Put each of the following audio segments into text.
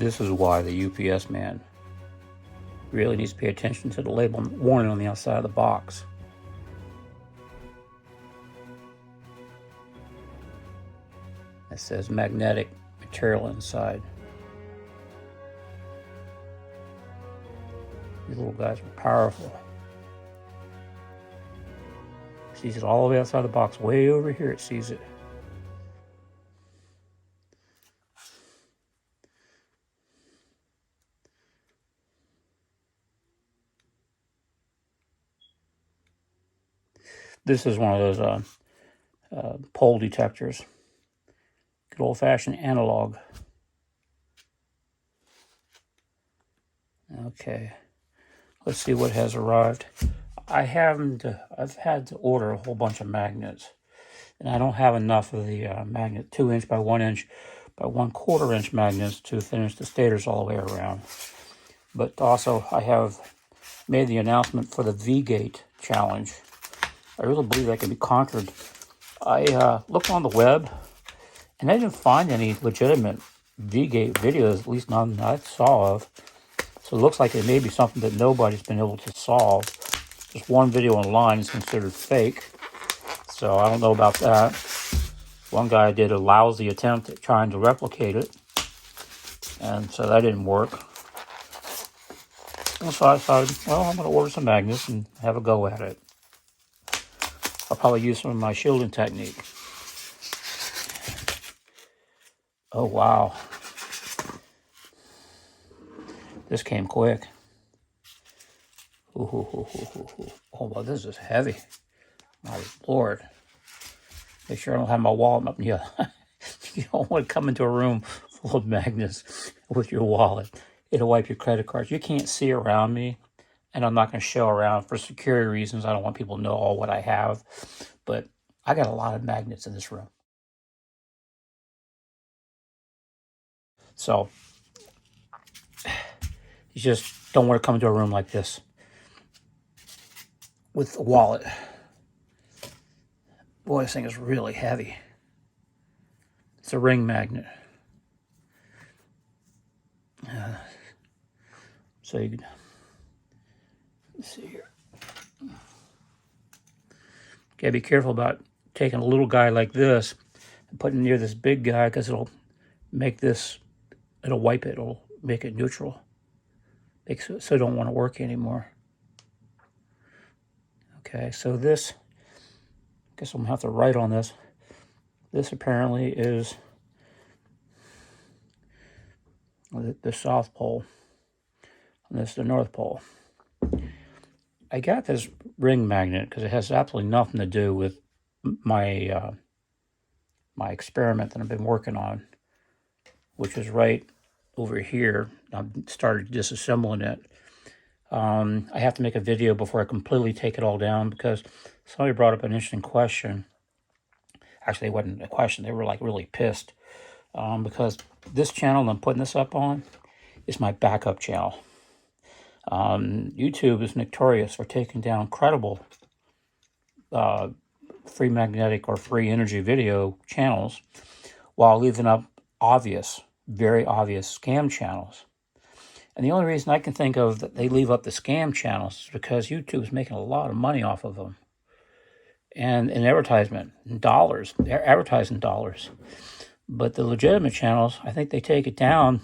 This is why the UPS man really needs to pay attention to the label warning on the outside of the box. It says magnetic material inside. These little guys are powerful. Sees it all the way outside the box, way over here it sees it. This is one of those pole detectors. Good old-fashioned analog. Okay, let's see what has arrived. I've had to order a whole bunch of magnets, and I don't have enough of the magnet 2" by 1" by 1/4" magnets to finish the stators all the way around. But also, I have made the announcement for the V-Gate challenge. I really believe that can be conquered. I looked on the web, and I didn't find any legitimate V-Gate videos, at least none that I saw of. So it looks like it may be something that nobody's been able to solve. Just one video online is considered fake, so I don't know about that. One guy did a lousy attempt at trying to replicate it, and so that didn't work. And so I decided, well, I'm going to order some magnets and have a go at it. I'll probably use some of my shielding technique. Oh, wow. This came quick. Ooh. Oh, well, this is heavy. My Lord. Make sure I don't have my wallet up. Yeah. You don't want to come into a room full of magnets with your wallet. It'll wipe your credit cards. You can't see around me, and I'm not going to show around for security reasons. I don't want people to know all what I have, but I got a lot of magnets in this room. So you just don't want to come into a room like this with a wallet. Boy, this thing is really heavy. It's a ring magnet. So you can, let's see here. Gotta be careful about taking a little guy like this and putting it near this big guy, because it'll make this, it'll wipe it, it'll make it neutral. So it don't want to work anymore. Okay, so this, I guess I'm gonna have to write on this. This apparently is the South Pole, and this is the North Pole. I got this ring magnet because it has absolutely nothing to do with my my experiment that I've been working on, which is right over here. I've started disassembling it. I have to make a video before I completely take it all down, because somebody brought up an interesting question. Actually, it wasn't a question. They were like really pissed because this channel I'm putting this up on is my backup channel. YouTube is notorious for taking down credible free magnetic or free energy video channels while leaving up obvious, very obvious scam channels. And the only reason I can think of that they leave up the scam channels is because YouTube is making a lot of money off of them. And in advertisement, dollars, they're advertising dollars. But the legitimate channels, I think they take it down.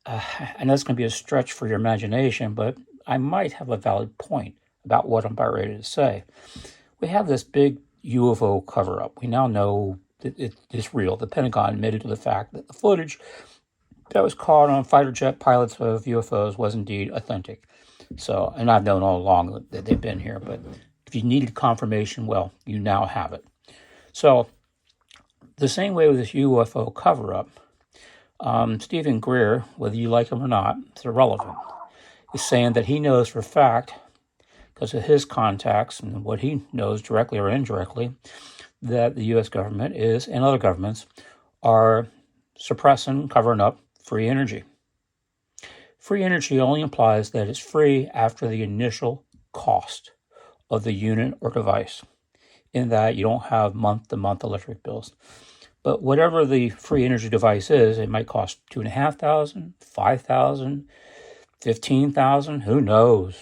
I know it's going to be a stretch for your imagination, but I might have a valid point about what I'm about ready to say. We have this big UFO cover-up. We now know that it's real. The Pentagon admitted to the fact that the footage that was caught on fighter jet pilots of UFOs was indeed authentic. So, and I've known all along that they've been here, but if you needed confirmation, well, you now have it. So, the same way with this UFO cover-up, Stephen Greer, whether you like him or not, it's irrelevant, is saying that he knows for a fact, because of his contacts and what he knows directly or indirectly, that the U.S. government is, and other governments, are suppressing, covering up free energy. Free energy only implies that it's free after the initial cost of the unit or device, in that you don't have month-to-month electric bills. But whatever the free energy device is, it might cost $2,500, $5,000, $15,000, who knows,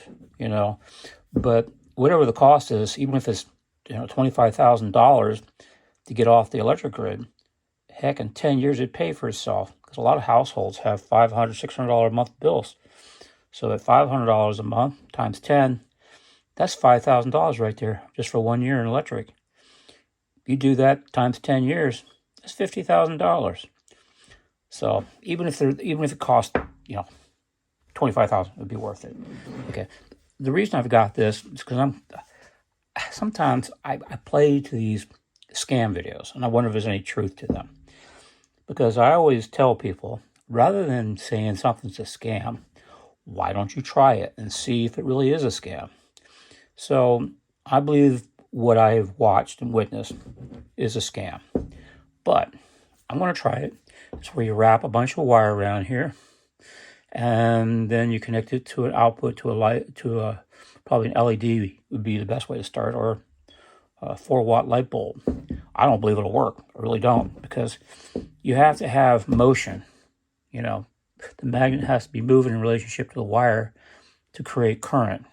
But whatever the cost is, even if it's $25,000 to get off the electric grid, heck, in 10 years it'd pay for itself, because a lot of households have $500, $600 a month bills. So at $500 a month times 10, that's $5,000 right there just for 1 year in electric. You do that times 10 years, that's $50,000. So even if it costs, $25,000, it'd be worth it. Okay. The reason I've got this is because sometimes I play to these scam videos, and I wonder if there's any truth to them. Because I always tell people, rather than saying something's a scam, why don't you try it and see if it really is a scam? So I believe what I've watched and witnessed is a scam. But I'm going to try it. It's where you wrap a bunch of wire around here, and then you connect it to an output, to a light, probably an LED would be the best way to start, or a 4-watt light bulb. I don't believe it'll work. I really don't, because you have to have motion. The magnet has to be moving in relationship to the wire to create current.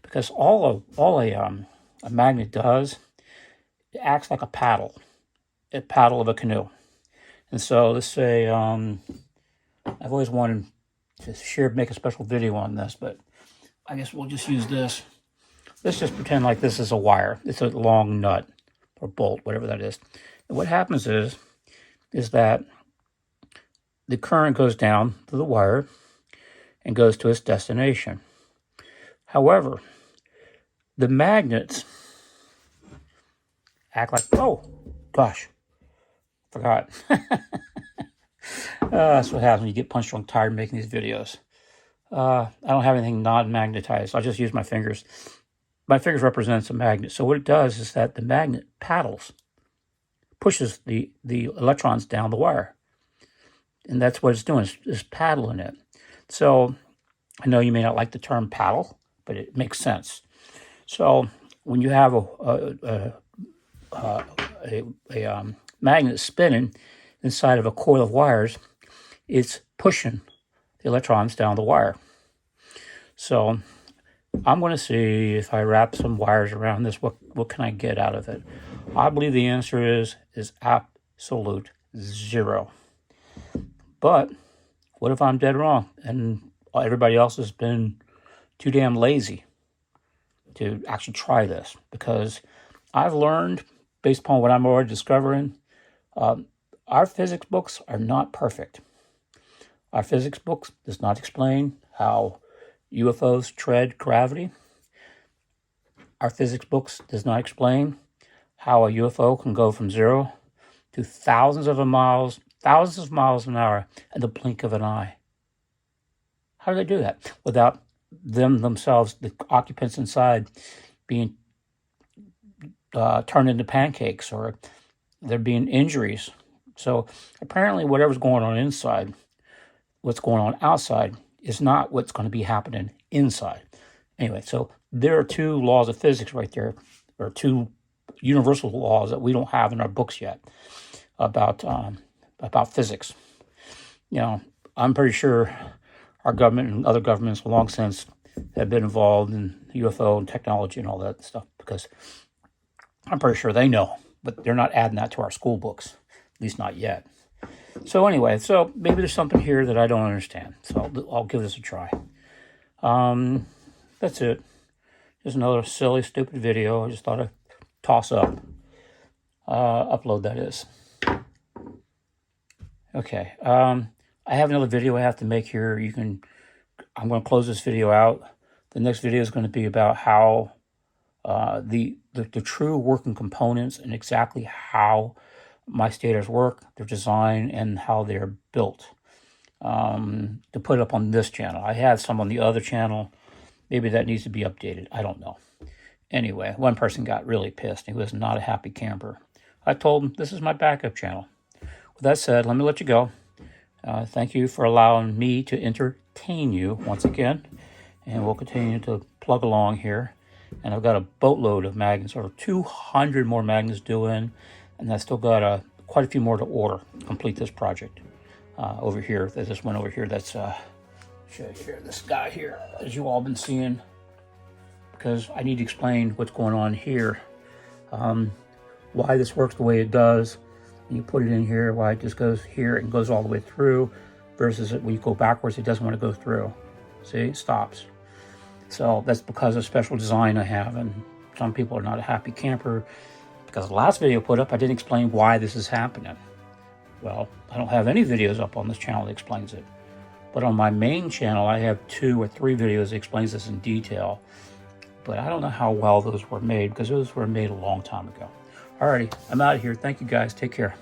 Because all a magnet does, it acts like a paddle of a canoe. And so let's say I've always wanted to make a special video on this, but I guess we'll just use this. Let's just pretend like this is a wire. It's a long nut or bolt, whatever that is. And what happens is that the current goes down to the wire and goes to its destination. However, the magnets act like, oh, gosh, forgot. That's what happens when you get punch drunk tired making these videos. I don't have anything non-magnetized. I'll just use my fingers. My fingers represents a magnet. So what it does is that the magnet pushes the electrons down the wire. And that's what it's doing, is paddling it. So I know you may not like the term paddle, but it makes sense. So when you have a magnet spinning inside of a coil of wires, it's pushing the electrons down the wire. So I'm going to see if I wrap some wires around this, what can I get out of it? I believe the answer is absolute zero. But what if I'm dead wrong and everybody else has been too damn lazy to actually try this? Because I've learned, based upon what I'm already discovering, our physics books are not perfect. Our physics books does not explain how UFOs tread gravity. Our physics books does not explain how a UFO can go from 0 to thousands of miles an hour in the blink of an eye. How do they do that without them themselves, the occupants inside, being turned into pancakes, or there being injuries? So apparently whatever's going on inside, what's going on outside is not what's going to be happening inside. Anyway, so there are two laws of physics right there, or two universal laws that we don't have in our books yet about physics. I'm pretty sure our government and other governments long since have been involved in UFO and technology and all that stuff, because I'm pretty sure they know, but they're not adding that to our school books, at least not yet. So anyway, so maybe there's something here that I don't understand. So I'll give this a try. That's it. Just another silly, stupid video. I just thought I'd toss up. Upload, that is. Okay. I have another video I have to make here. I'm going to close this video out. The next video is going to be about how the true working components and exactly how my stators work, their design, and how they're built. To put up on this channel. I have some on the other channel. Maybe that needs to be updated. I don't know. Anyway, one person got really pissed. He was not a happy camper. I told him, this is my backup channel. With that said, let me let you go. Thank you for allowing me to entertain you once again. And we'll continue to plug along here. And I've got a boatload of magnets, or 200 more magnets due in. And I still got quite a few more to order to complete this project. Over here, there's this one over here that's, show you here, this guy here, as you all been seeing, because I need to explain what's going on here, why this works the way it does. And you put it in here, why it just goes here and goes all the way through, versus when you go backwards, it doesn't want to go through. See, it stops. So that's because of special design I have, and some people are not a happy camper. Because the last video I put up, I didn't explain why this is happening. Well, I don't have any videos up on this channel that explains it. But on my main channel, I have 2 or 3 videos that explains this in detail. But I don't know how well those were made, because those were made a long time ago. Alrighty, I'm out of here. Thank you guys. Take care.